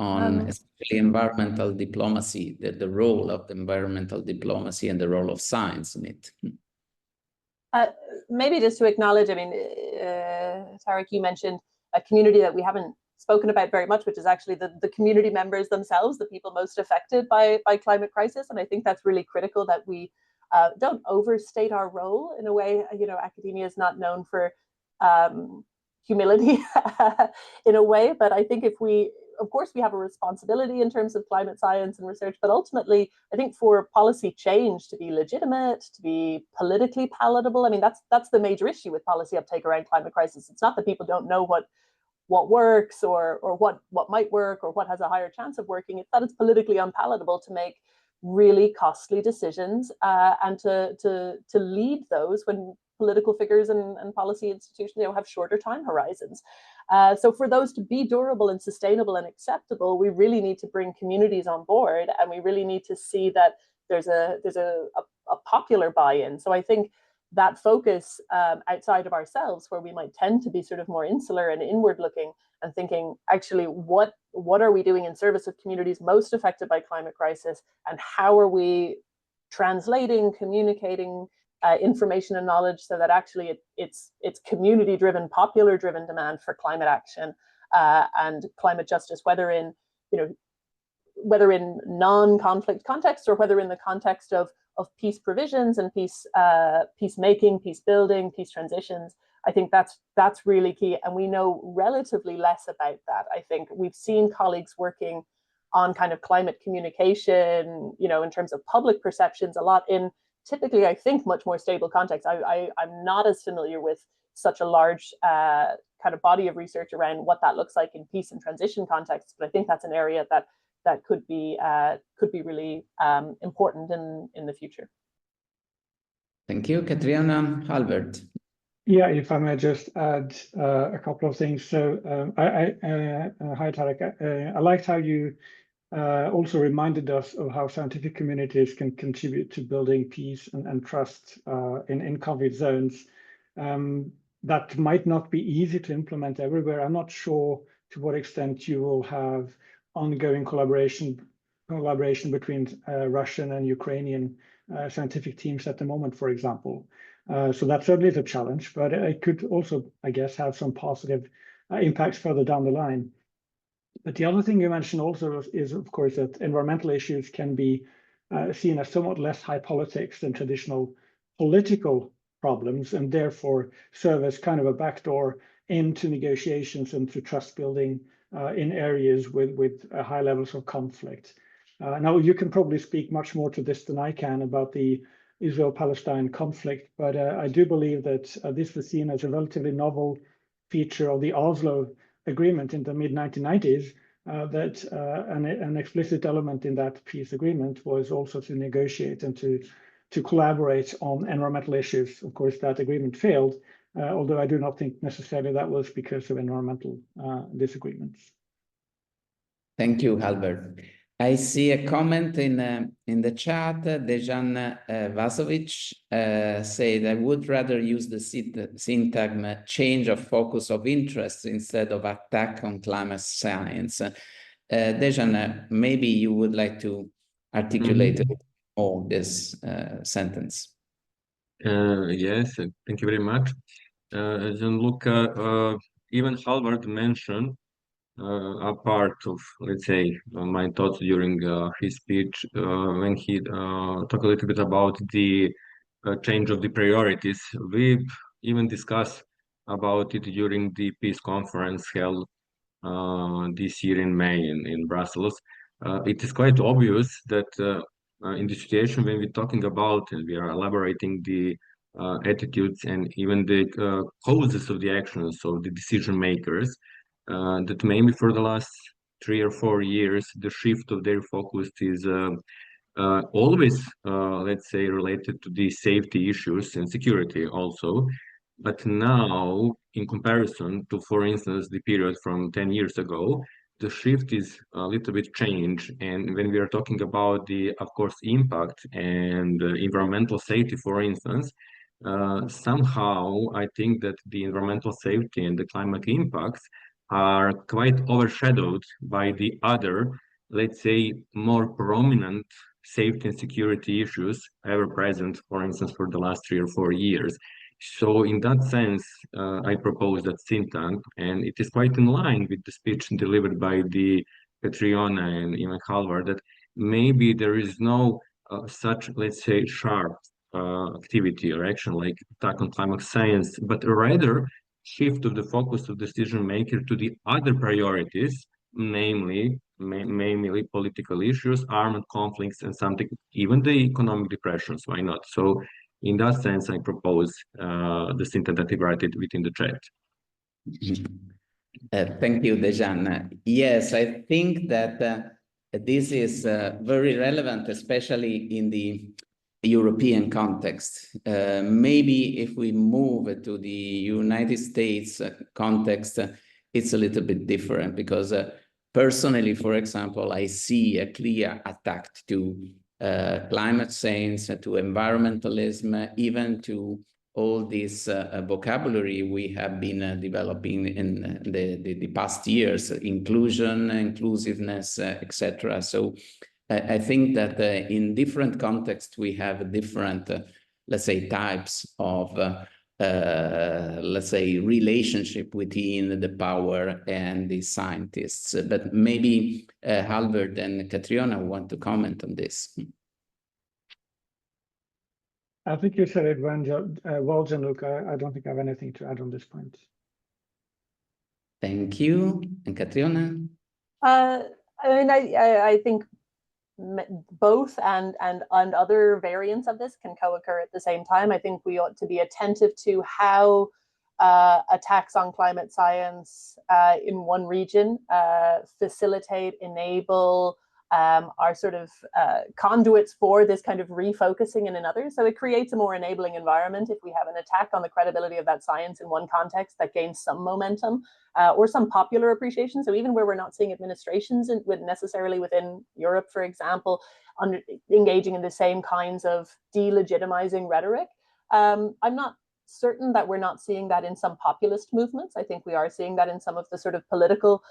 on especially environmental diplomacy, the role of the environmental diplomacy and the role of science in it? Maybe just to acknowledge, I mean, Tarek, you mentioned a community that we haven't spoken about very much, which is actually the community members themselves, the people most affected by climate crisis. And I think that's really critical that we don't overstate our role in a way. Academia is not known for humility in a way, but I think of course, we have a responsibility in terms of climate science and research, but ultimately, I think for policy change to be legitimate, to be politically palatable, I mean, that's the major issue with policy uptake around climate crisis. It's not that people don't know what works or what might work or what has a higher chance of working. It's that it's politically unpalatable to make really costly decisions and to lead those when political figures and policy institutions have shorter time horizons. So for those to be durable and sustainable and acceptable, we really need to bring communities on board, and we really need to see that there's a popular buy-in. So I think that focus outside of ourselves, where we might tend to be sort of more insular and inward looking and thinking, actually, what are we doing in service of communities most affected by climate crisis, and how are we translating, communicating information and knowledge so that actually it's community-driven, popular-driven demand for climate action and climate justice, whether in non-conflict contexts or whether in the context of peace provisions and peacemaking, peace building, peace transitions. I think that's really key, and we know relatively less about that. I think we've seen colleagues working on kind of climate communication, in terms of public perceptions a lot in typically, I think, much more stable context. I'm not as familiar with such a large kind of body of research around what that looks like in peace and transition contexts, but I think that's an area that could be really important in the future. Thank you, Catriona. Halvard. Yeah, if I may just add a couple of things. So, hi Tarek. I liked how you also reminded us of how scientific communities can contribute to building peace and trust in conflict zones. That might not be easy to implement everywhere. I'm not sure to what extent you will have ongoing collaboration between Russian and Ukrainian scientific teams at the moment, for example. So that certainly is a challenge, but it could also, I guess, have some positive impacts further down the line. But the other thing you mentioned also is, of course, that environmental issues can be seen as somewhat less high politics than traditional political problems, and therefore serve as kind of a backdoor into negotiations and to trust building in areas with high levels of conflict. Now, you can probably speak much more to this than I can about the Israel-Palestine conflict, but I do believe that this was seen as a relatively novel feature of the Oslo Agreement in the mid-1990s, that an explicit element in that peace agreement was also to negotiate and to collaborate on environmental issues. Of course, that agreement failed, although I do not think necessarily that was because of environmental disagreements. Thank you, Halvard. I see a comment in the chat. Dejan Vasovic said, I would rather use the syntagm change of focus of interest instead of attack on climate science. Dejan, maybe you would like to articulate a bit more this sentence. Yes, thank you very much. Gianluca, even Halvard mentioned a part of, let's say, my thoughts during his speech when he talked a little bit about the change of the priorities. We even discussed about it during the peace conference held this year in May in Brussels. It is quite obvious that in the situation when we're talking about and we are elaborating the attitudes and even the causes of the actions of the decision makers, that maybe for the last 3 or 4 years, the shift of their focus is always, let's say, related to the safety issues and security also. But now, in comparison to, for instance, the period from 10 years ago, the shift is a little bit changed. And when we are talking about the, of course, impact and environmental safety, for instance, somehow I think that the environmental safety and the climate impacts are quite overshadowed by the other, let's say, more prominent safety and security issues ever present, for instance, for the last 3 or 4 years. So in that sense, I propose that syntagm, and it is quite in line with the speech delivered by the Catriona and even Halvard, that maybe there is no such, let's say, sharp activity or action like attack on climate science, but rather shift of the focus of decision maker to the other priorities, namely mainly political issues, armed conflicts, and something, even the economic depressions. Why not? So in that sense, I propose the syntagm that I write it within the chat. Thank you, Dejan. Yes, I think that this is very relevant, especially in the European context. Maybe if we move to the United States context, it's a little bit different because personally, for example, I see a clear attack to climate science, to environmentalism, even to all this vocabulary we have been developing in the past years, inclusion, inclusiveness, etc. So I think that in different contexts, we have different, let's say, types of, let's say, relationship within the power and the scientists. But maybe Halvard and Catriona want to comment on this. I think you said it well, Gianluca. I don't think I have anything to add on this point. Thank you. And Catriona? I mean, I think both and other variants of this can co-occur at the same time. I think we ought to be attentive to how attacks on climate science in one region facilitate, enable, are sort of conduits for this kind of refocusing in another. So it creates a more enabling environment if we have an attack on the credibility of that science in one context that gains some momentum or some popular appreciation. So even where we're not seeing administrations necessarily within Europe, for example, engaging in the same kinds of delegitimizing rhetoric, I'm not certain that we're not seeing that in some populist movements. I think we are seeing that in some of the sort of political,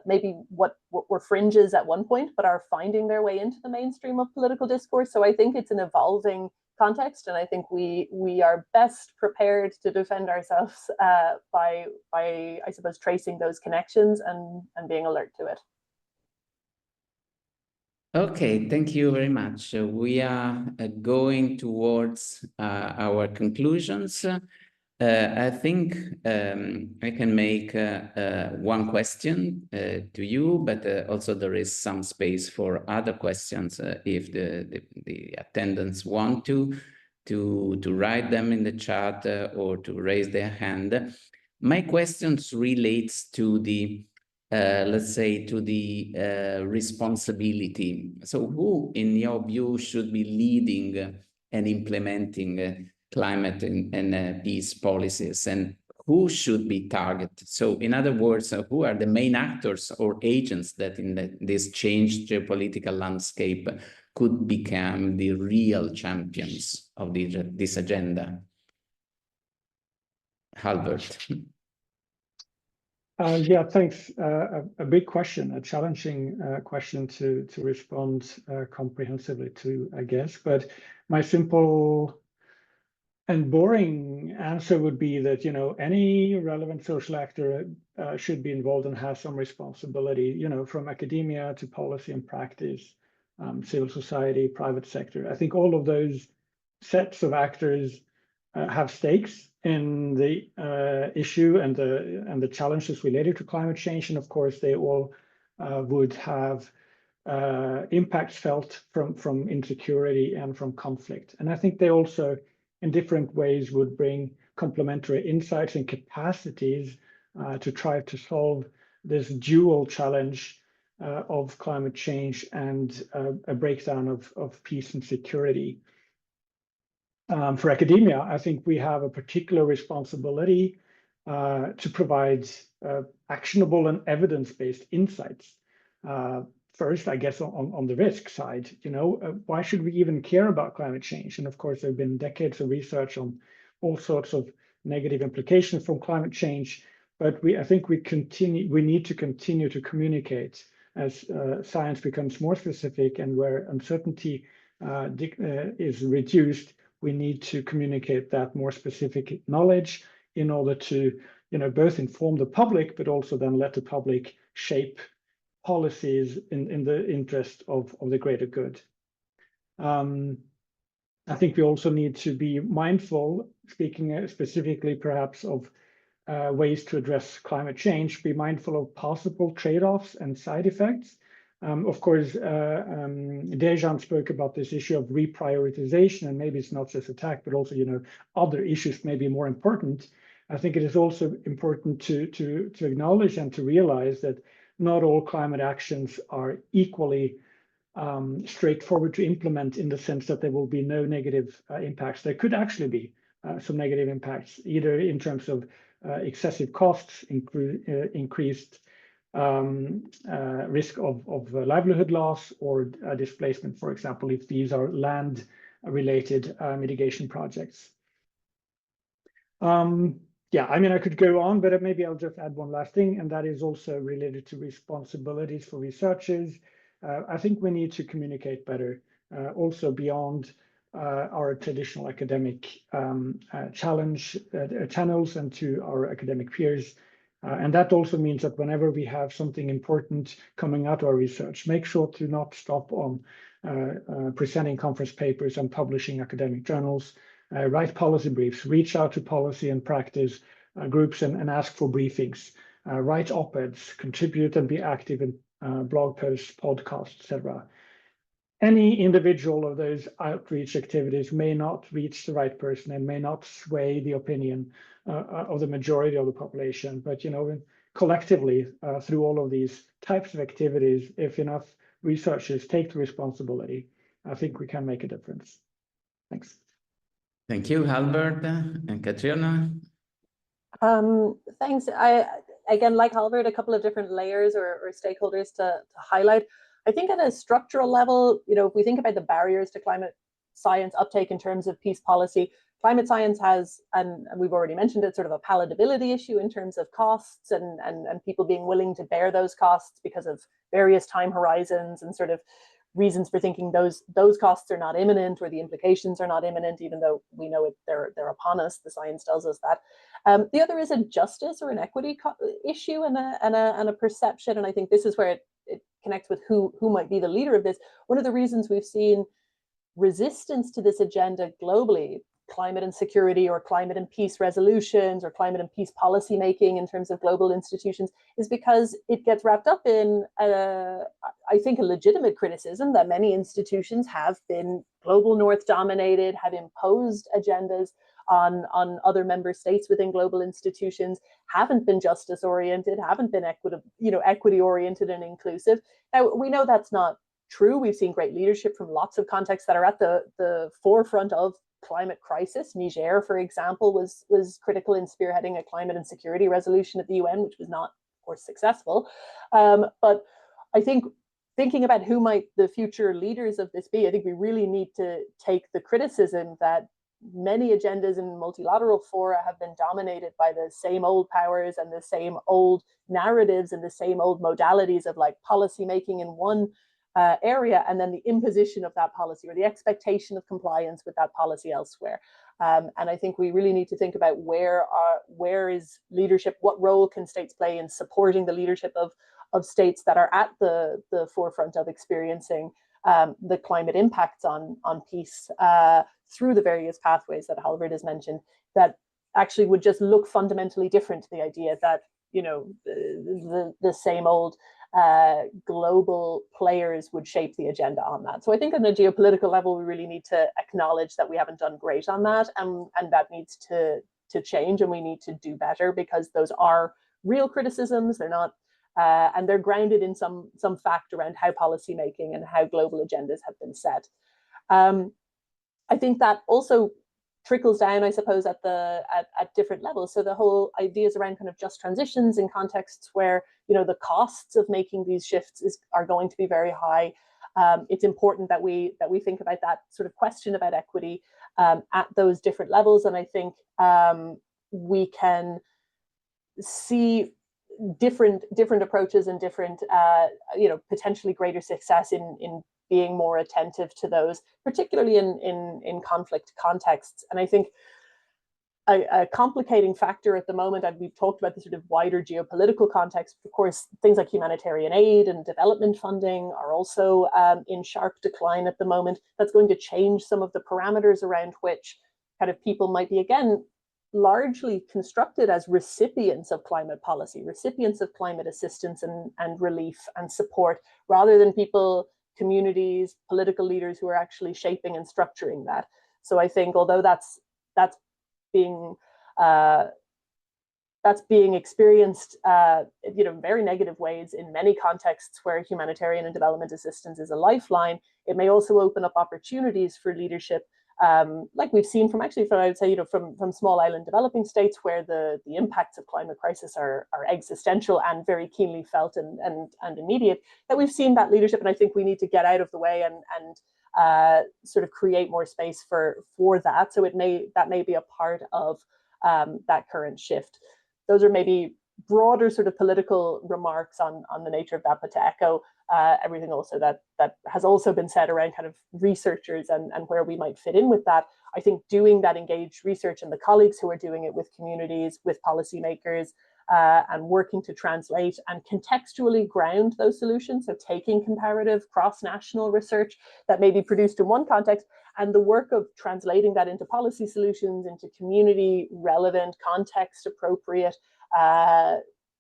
maybe what were fringes at one point, but are finding their way into the mainstream of political discourse. So I think it's an evolving context, and I think we are best prepared to defend ourselves by I suppose tracing those connections and being alert to it. Okay, thank you very much. We are going towards our conclusions. I think I can make one question to you, but also there is some space for other questions if the attendants want to write them in the chat or to raise their hand. My questions relates to the let's say to the responsibility. So who, in your view, should be leading and implementing climate and peace policies, and who should be targeted? So in other words, who are the main actors or agents that in this changed geopolitical landscape could become the real champions of this agenda? Halvard. Yeah, thanks. A big question, a challenging question to respond comprehensively to, I guess. But my simple and boring answer would be that, you know, any relevant social actor should be involved and have some responsibility, you know, from academia to policy and practice, civil society, private sector. I think all of those sets of actors have stakes in the issue and the challenges related to climate change, and of course they all would have impacts felt from insecurity and from conflict. And I think they also, in different ways, would bring complementary insights and capacities to try to solve this dual challenge of climate change and a breakdown of peace and security. For academia, I think we have a particular responsibility to provide actionable and evidence-based insights. First, I guess on the risk side, you know, why should we even care about climate change? And of course, there have been decades of research on all sorts of negative implications from climate change. But I think we need to continue to communicate as science becomes more specific and where uncertainty is reduced. We need to communicate that more specific knowledge in order to, you know, both inform the public, but also then let the public shape policies in the interest of the greater good. I think we also need to be mindful, speaking specifically perhaps of ways to address climate change, be mindful of possible trade-offs and side effects. Of course, Dejan spoke about this issue of reprioritization, and maybe it's not just attack, but also, you know, other issues may be more important. I think it is also important to acknowledge and to realize that not all climate actions are equally straightforward to implement, in the sense that there will be no negative impacts. There could actually be some negative impacts, either in terms of excessive costs, increased risk of livelihood loss, or displacement, for example, if these are land-related mitigation projects. Yeah, I mean, I could go on, but maybe I'll just add one last thing, and that is also related to responsibilities for researchers. I think we need to communicate better, also beyond our traditional academic channels and to our academic peers. And that also means that whenever we have something important coming out of our research, make sure to not stop on presenting conference papers and publishing academic journals, write policy briefs, reach out to policy and practice groups and ask for briefings, write op-eds, contribute and be active in blog posts, podcasts, etc. Any individual of those outreach activities may not reach the right person and may not sway the opinion of the majority of the population. But collectively, through all of these types of activities, if enough researchers take the responsibility, I think we can make a difference. Thanks. Thank you, Albert and Katrina. Thanks. Again, like Albert, a couple of different layers or stakeholders to highlight. I think at a structural level, if we think about the barriers to climate science uptake in terms of peace policy, climate science has, and we've already mentioned it, sort of a palatability issue in terms of costs and people being willing to bear those costs because of various time horizons and sort of reasons for thinking those costs are not imminent or the implications are not imminent, even though we know they're upon us. The science tells us that. The other is a justice or an equity issue and a perception, and I think this is where it connects with who might be the leader of this. One of the reasons we've seen resistance to this agenda globally, climate and security or climate and peace resolutions or climate and peace policy making in terms of global institutions, is because it gets wrapped up in, I think, a legitimate criticism that many institutions have been global north dominated, have imposed agendas on other member states within global institutions, haven't been justice oriented, haven't been equity oriented and inclusive. Now, we know that's not true. We've seen great leadership from lots of contexts that are at the forefront of climate crisis. Niger, for example, was critical in spearheading a climate and security resolution at the UN, which was not, of course, successful. But I think thinking about who might the future leaders of this be, I think we really need to take the criticism that many agendas in multilateral fora have been dominated by the same old powers and the same old narratives and the same old modalities of like policy making in one area, and then the imposition of that policy or the expectation of compliance with that policy elsewhere. And I think we really need to think about where is leadership, what role can states play in supporting the leadership of states that are at the forefront of experiencing the climate impacts on peace through the various pathways that Halvard has mentioned, that actually would just look fundamentally different to the idea that the same old global players would shape the agenda on that. So I think on a geopolitical level, we really need to acknowledge that we haven't done great on that, and that needs to change, and we need to do better, because those are real criticisms. They're not, and they're grounded in some fact around how policymaking and how global agendas have been set. I think that also trickles down, I suppose, at different levels. So the whole ideas around kind of just transitions in contexts where the costs of making these shifts are going to be very high. It's important that we think about that sort of question about equity at those different levels, and I think we can see different approaches and different potentially greater success in being more attentive to those, particularly in conflict contexts. And I think a complicating factor at the moment, and we've talked about the sort of wider geopolitical context, of course, things like humanitarian aid and development funding are also in sharp decline at the moment. That's going to change some of the parameters around which kind of people might be, again, largely constructed as recipients of climate policy, recipients of climate assistance and relief and support, rather than people, communities, political leaders who are actually shaping and structuring that. So I think although that's being experienced very negative ways in many contexts where humanitarian and development assistance is a lifeline, it may also open up opportunities for leadership, like we've seen from I would say from small island developing states where the impacts of climate crisis are existential and very keenly felt and immediate, that we've seen that leadership. And I think we need to get out of the way and sort of create more space for that. So that may be a part of that current shift. Those are maybe broader sort of political remarks on the nature of that, but to echo everything also that has also been said around kind of researchers and where we might fit in with that. I think doing that engaged research and the colleagues who are doing it with communities, with policymakers, and working to translate and contextually ground those solutions. So taking comparative cross-national research that may be produced in one context and the work of translating that into policy solutions, into community relevant, context appropriate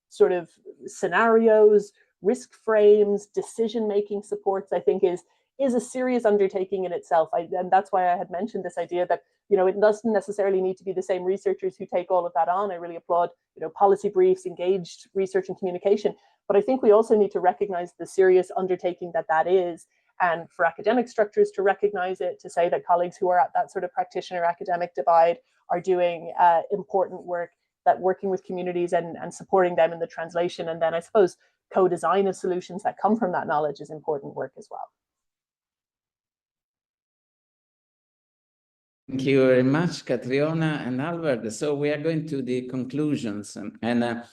sort of scenarios, risk frames, decision-making supports, I think is a serious undertaking in itself. And that's why I had mentioned this idea that, you know, it doesn't necessarily need to be the same researchers who take all of that on. I really applaud, you know, policy briefs, engaged research and communication. But I think we also need to recognize the serious undertaking that that is, and for academic structures to recognize it, to say that colleagues who are at that sort of practitioner academic divide are doing important work, that working with communities and supporting them in the translation, and then I suppose co-design of solutions that come from that knowledge is important work as well. Thank you very much, Catriona and Albert. So we are going to the conclusions. And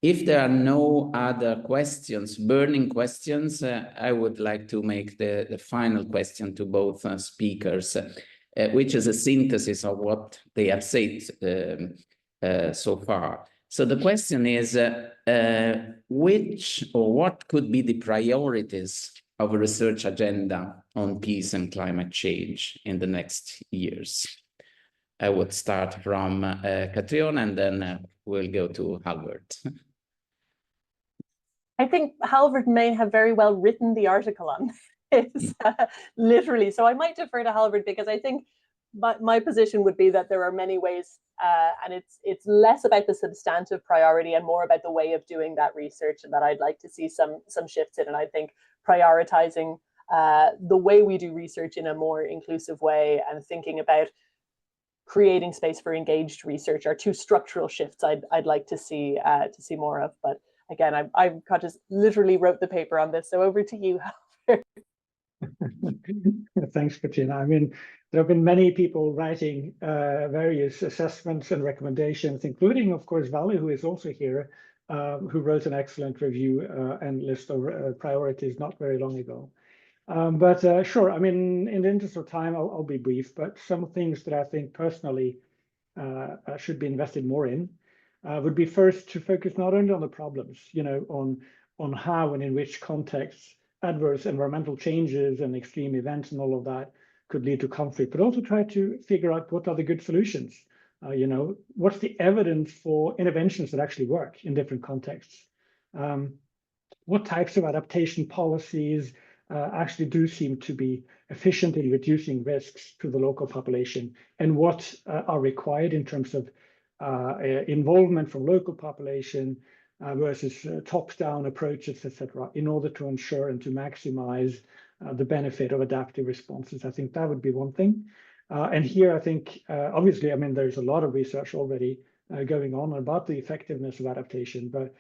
if there are no other questions, burning questions, I would like to make the final question to both speakers, which is a synthesis of what they have said so far. So the question is, which or what could be the priorities of a research agenda on peace and climate change in the next years? I would start from Catriona, and then we'll go to Albert. I think Halvard may have very well written the article on this, literally. So I might defer to Halvard, because I think my position would be that there are many ways, and it's less about the substantive priority and more about the way of doing that research, and that I'd like to see some shifts in. And I think prioritizing the way we do research in a more inclusive way and thinking about creating space for engaged research are two structural shifts I'd like to see more of. But again, I just literally wrote the paper on this, so over to you. Thanks, Katrina. I mean, there have been many people writing various assessments and recommendations, including, of course, Vali, who is also here, who wrote an excellent review and list of priorities not very long ago. But sure, I mean, in the interest of time, I'll be brief, but some things that I think personally should be invested more in would be first to focus not only on the problems, you know, on how and in which contexts adverse environmental changes and extreme events and all of that could lead to conflict, but also try to figure out what are the good solutions. You know, what's the evidence for interventions that actually work in different contexts? What types of adaptation policies actually do seem to be efficient in reducing risks to the local population, and what are required in terms of involvement from local population versus top-down approaches, etc., in order to ensure and to maximize the benefit of adaptive responses. I think that would be one thing. And here, I think, obviously, I mean, there's a lot of research already going on about the effectiveness of adaptation, but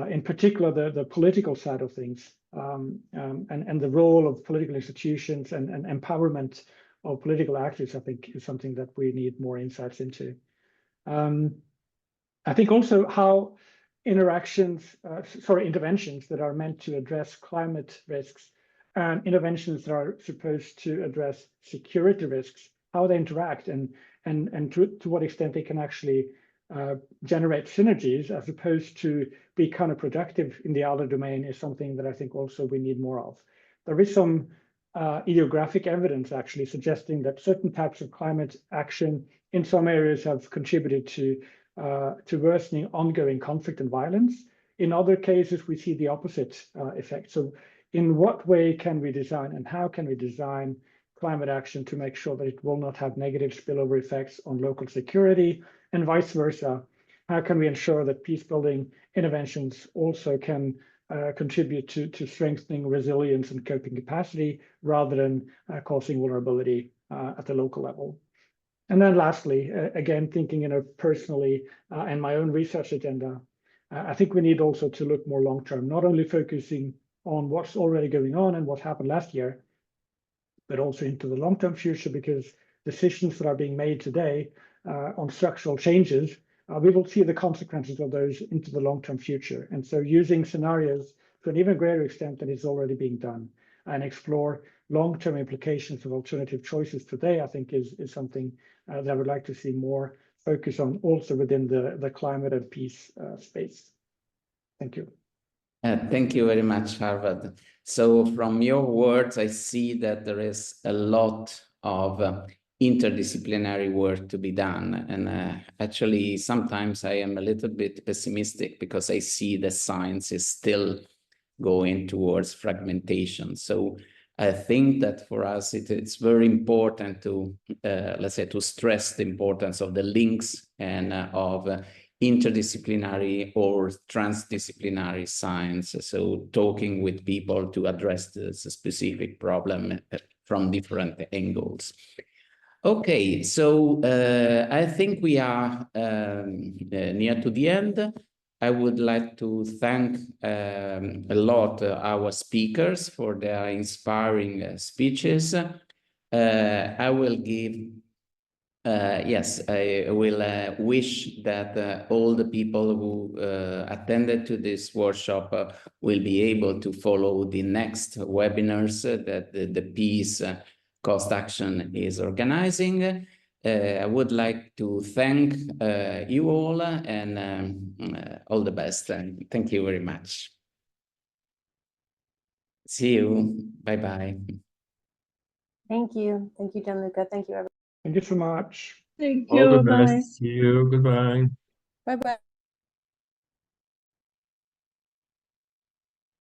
in particular, the political side of things and the role of political institutions and empowerment of political actors, I think, is something that we need more insights into. I think also how interventions that are meant to address climate risks and interventions that are supposed to address security risks, how they interact and to what extent they can actually generate synergies as opposed to be counterproductive in the other domain is something that I think also we need more of. There is some ideographic evidence actually suggesting that certain types of climate action in some areas have contributed to worsening ongoing conflict and violence. In other cases, we see the opposite effect. So in what way can we design and how can we design climate action to make sure that it will not have negative spillover effects on local security, and vice versa? How can we ensure that peace-building interventions also can contribute to strengthening resilience and coping capacity rather than causing vulnerability at the local level? And then lastly, again, thinking, you know, personally and my own research agenda, I think we need also to look more long-term, not only focusing on what's already going on and what happened last year, but also into the long-term future, because decisions that are being made today on structural changes, we will see the consequences of those into the long-term future. And so using scenarios to an even greater extent than is already being done and explore long-term implications of alternative choices today, I think is something that I would like to see more focus on also within the climate and peace space. Thank you. Thank you very much, Harvard. So from your words, I see that there is a lot of interdisciplinary work to be done. And actually, sometimes I am a little bit pessimistic because I see that science is still going towards fragmentation. So I think that for us, it's very important to, let's say, to stress the importance of the links and of interdisciplinary or transdisciplinary science. So talking with people to address this specific problem from different angles. Okay, so I think we are near to the end. I would like to thank a lot our speakers for their inspiring speeches. I will give yes, I will wish that all the people who attended to this workshop will be able to follow the next webinars that the Peace Cost Action is organizing. I would like to thank you all and all the best. And thank you very much. See you. Bye-bye. Thank you. Thank you, Gianluca. Thank you, everyone. Thank you so much. Thank All you. the Bye. best. See you. Goodbye. Bye-bye.